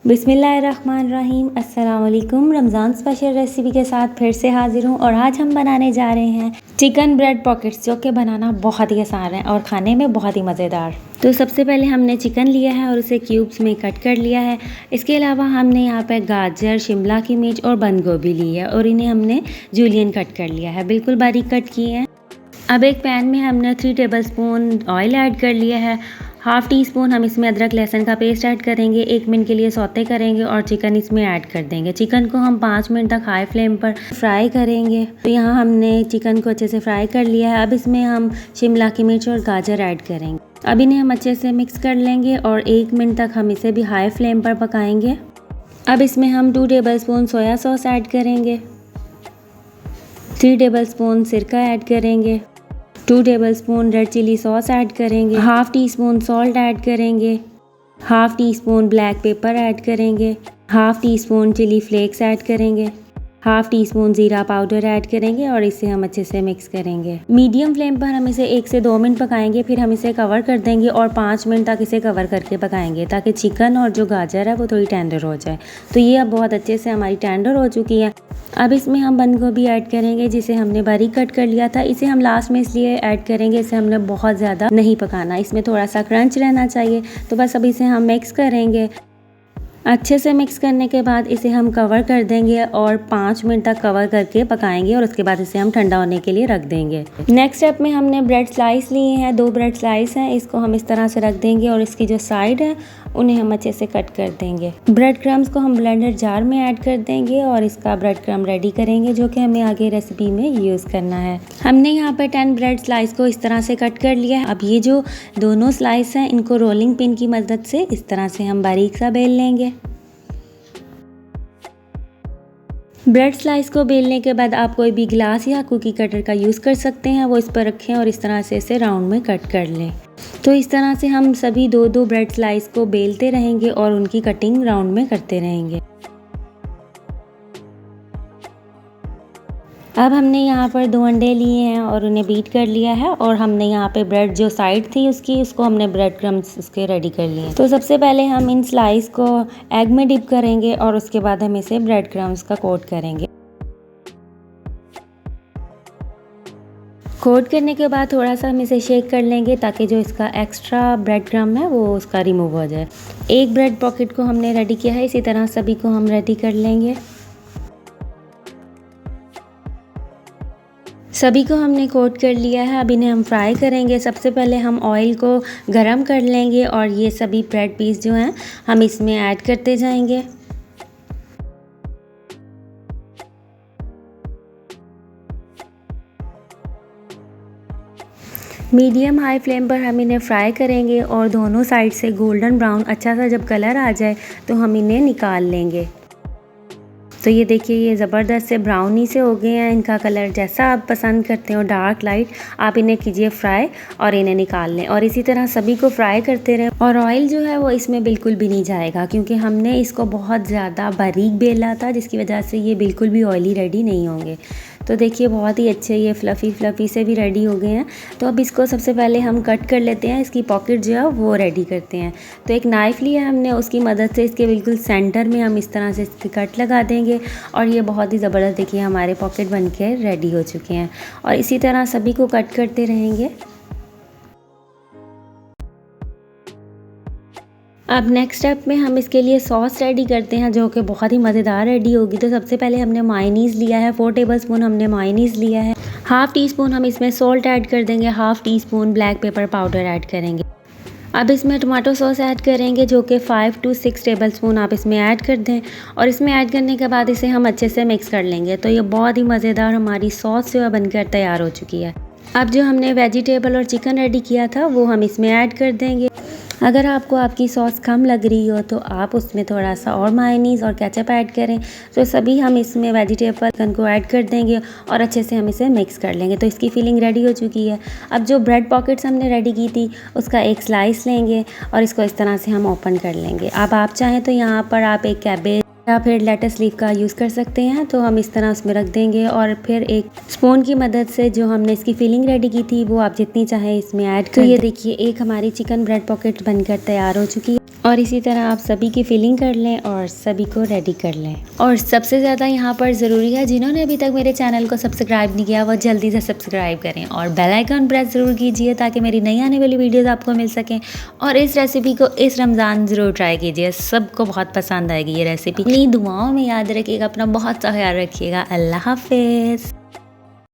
बिस्मिल्लाहिर्रहमानिर्रहीम। अस्सलाम वालेकुम। रमज़ान स्पेशल रेसिपी के साथ फिर से हाजिर हूँ और आज हम बनाने जा रहे हैं चिकन ब्रेड पॉकेट्स, जो कि बनाना बहुत ही आसान है और खाने में बहुत ही मज़ेदार। तो सबसे पहले हमने चिकन लिया है और उसे क्यूब्स में कट कर लिया है। इसके अलावा हमने यहाँ पे गाजर, शिमला की मिर्च और बंद गोभी ली है और इन्हें हमने जूलियन कट कर लिया है, बिल्कुल बारीक कट किए हैं। अब एक पैन में हमने 3 टेबलस्पून ऑयल ऐड कर लिया है। हाफ़ टी स्पून हम इसमें अदरक लहसुन का पेस्ट ऐड करेंगे। 1 मिनट के लिए सौते करेंगे और चिकन इसमें ऐड कर देंगे। चिकन को हम 5 मिनट तक हाई फ्लेम पर फ्राई करेंगे। तो यहाँ हमने चिकन को अच्छे से फ्राई कर लिया है। अब इसमें हम शिमला की मिर्च और गाजर ऐड करेंगे। अब इन्हें हम अच्छे से मिक्स कर लेंगे और 1 मिनट तक हम इसे भी हाई फ्लेम पर पकाएंगे। अब इसमें हम 2 टेबलस्पून सोया सॉस ऐड करेंगे, 3 टेबलस्पून सिरका ऐड करेंगे, 2 tablespoon red chilli sauce add करेंगे, half teaspoon salt add करेंगे, half teaspoon black pepper add करेंगे, half teaspoon chilli flakes add करेंगे, हाफ़ टी स्पून ज़ीरा powder add करेंगे और इसे हम अच्छे से मिक्स करेंगे। मीडियम फ्लेम पर हम इसे 1 से 2 मिनट पकाएंगे, फिर हम इसे कवर कर देंगे और 5 मिनट तक इसे कवर करके पकाएंगे ताकि चिकन और जो गाजर है वो थोड़ी टेंडर हो जाए। तो ये अब बहुत अच्छे से हमारी टेंडर हो चुकी है। अब इसमें हम बंद गोभी ऐड करेंगे, जिसे हमने बारीक कट कर लिया था। इसे हम लास्ट में इसलिए ऐड करेंगे, इसे हमने बहुत ज़्यादा नहीं पकाना, इसमें थोड़ा सा क्रंच रहना चाहिए। तो बस अब इसे हम मिक्स करेंगे। अच्छे से मिक्स करने के बाद इसे हम कवर कर देंगे और 5 मिनट तक कवर करके पकाएंगे और उसके बाद इसे हम ठंडा होने के लिए रख देंगे। नेक्स्ट स्टेप में हमने ब्रेड स्लाइस लिए हैं, 2 ब्रेड स्लाइस हैं। इसको हम इस तरह से रख देंगे और इसकी जो साइड है उन्हें हम अच्छे से कट कर देंगे। ब्रेड क्रम्स को हम ब्लेंडर जार में ऐड कर देंगे और इसका ब्रेड क्रम रेडी करेंगे, जो कि हमें आगे रेसिपी में यूज़ करना है। हमने यहाँ पे 10 ब्रेड स्लाइस को इस तरह से कट कर लिया है। अब ये जो दोनों स्लाइस हैं इनको रोलिंग पिन की मदद से इस तरह से हम बारीक सा बेल लेंगे। ब्रेड स्लाइस को बेलने के बाद आप कोई भी ग्लास या कुकी कटर का यूज़ कर सकते हैं, वो इस पर रखें और इस तरह से इसे राउंड में कट कर लें। तो इस तरह से हम सभी 2-2 ब्रेड स्लाइस को बेलते रहेंगे और उनकी कटिंग राउंड में करते रहेंगे। अब हमने यहाँ पर 2 अंडे लिए हैं और उन्हें बीट कर लिया है और हमने यहाँ पे ब्रेड जो साइड थी उसको हमने ब्रेड क्रम्स उसके रेडी कर लिए। तो सबसे पहले हम इन स्लाइस को एग में डिप करेंगे और उसके बाद हम इसे ब्रेड क्रम्स का कोट करेंगे। कोट करने के बाद थोड़ा सा हम इसे शेक कर लेंगे ताकि जो इसका एक्स्ट्रा ब्रेड क्रम्ब है वो उसका रिमूव हो जाए। एक ब्रेड पॉकेट को हमने रेडी किया है, इसी तरह सभी को हम रेडी कर लेंगे। सभी को हमने कोट कर लिया है। अब इन्हें हम फ्राई करेंगे। सबसे पहले हम ऑयल को गरम कर लेंगे और ये सभी ब्रेड पीस जो हैं हम इसमें ऐड करते जाएंगे। मीडियम हाई फ्लेम पर हम इन्हें फ्राई करेंगे और दोनों साइड से गोल्डन ब्राउन अच्छा सा जब कलर आ जाए तो हम इन्हें निकाल लेंगे। तो ये देखिए, ये ज़बरदस्त से ब्राउनी से हो गए हैं। इनका कलर जैसा आप पसंद करते हो, डार्क लाइट, आप इन्हें कीजिए फ्राई और इन्हें निकाल लें और इसी तरह सभी को फ्राई करते रहें। और ऑयल जो है वो इसमें बिल्कुल भी नहीं जाएगा क्योंकि हमने इसको बहुत ज़्यादा बारीक बेला था, जिसकी वजह से ये बिल्कुल भी ऑयली रेडी नहीं होंगे। तो देखिए, बहुत ही अच्छे ये फ्लफ़ी से भी रेडी हो गए हैं। तो अब इसको सबसे पहले हम कट कर लेते हैं, इसकी पॉकेट जो है वो रेडी करते हैं। तो एक नाइफ़ लिया हमने, उसकी मदद से इसके बिल्कुल सेंटर में हम इस तरह से इसके कट लगा देंगे और ये बहुत ही ज़बरदस्त देखिए हमारे पॉकेट बन के रेडी हो चुके हैं। और इसी तरह सभी को कट करते रहेंगे। अब नेक्स्ट स्टेप में हम इसके लिए सॉस रेडी करते हैं, जो कि बहुत ही मज़ेदार रेडी होगी। तो सबसे पहले हमने मायोनीज़ लिया है, 4 टेबलस्पून हमने मायोनीज़ लिया है। हाफ़ टी स्पून हम इसमें सॉल्ट ऐड कर देंगे, half teaspoon black pepper powder add करेंगे। अब इसमें टमाटो सॉस ऐड करेंगे, जो कि 5 to 6 टेबलस्पून आप इसमें ऐड कर दें और इसमें ऐड करने के बाद इसे हम अच्छे से मिक्स कर लेंगे। तो ये बहुत ही मज़ेदार हमारी सॉस जो है बनकर तैयार हो चुकी है। अब जो हमने वेजिटेबल और चिकन रेडी किया था वो हम इसमें ऐड कर देंगे। अगर आपको आपकी सॉस कम लग रही हो तो आप उसमें थोड़ा सा और मायोनीज़ और केचप ऐड करें। तो सभी हम इसमें वेजिटेबल चिकन को ऐड कर देंगे और अच्छे से हम इसे मिक्स कर लेंगे। तो इसकी फिलिंग रेडी हो चुकी है। अब जो ब्रेड पॉकेट्स हमने रेडी की थी उसका एक स्लाइस लेंगे और इसको इस तरह से हम ओपन कर लेंगे। अब आप चाहें तो यहाँ पर आप एक कैबेज या फिर लेटस लीफ का यूज़ कर सकते हैं। तो हम इस तरह उसमें रख देंगे और फिर एक स्पून की मदद से जो हमने इसकी फिलिंग रेडी की थी वो आप जितनी चाहें इसमें ऐड कर। तो ये देखिए, एक हमारी चिकन ब्रेड पॉकेट बनकर तैयार हो चुकी है और इसी तरह आप सभी की फिलिंग कर लें और सभी को रेडी कर लें। और सबसे ज़्यादा यहाँ पर ज़रूरी है, जिन्होंने अभी तक मेरे चैनल को सब्सक्राइब नहीं किया वो जल्दी से सब्सक्राइब करें और बेल आइकन प्रेस ज़रूर कीजिए ताकि मेरी नई आने वाली वीडियोज़ आपको मिल सकें। और इस रेसिपी को इस रमज़ान ज़रूर ट्राई कीजिए, सबको बहुत पसंद आएगी ये रेसिपी। अपनी दुआओं में याद रखिएगा, अपना बहुत सा ख्याल रखिएगा। अल्लाह हाफिज़।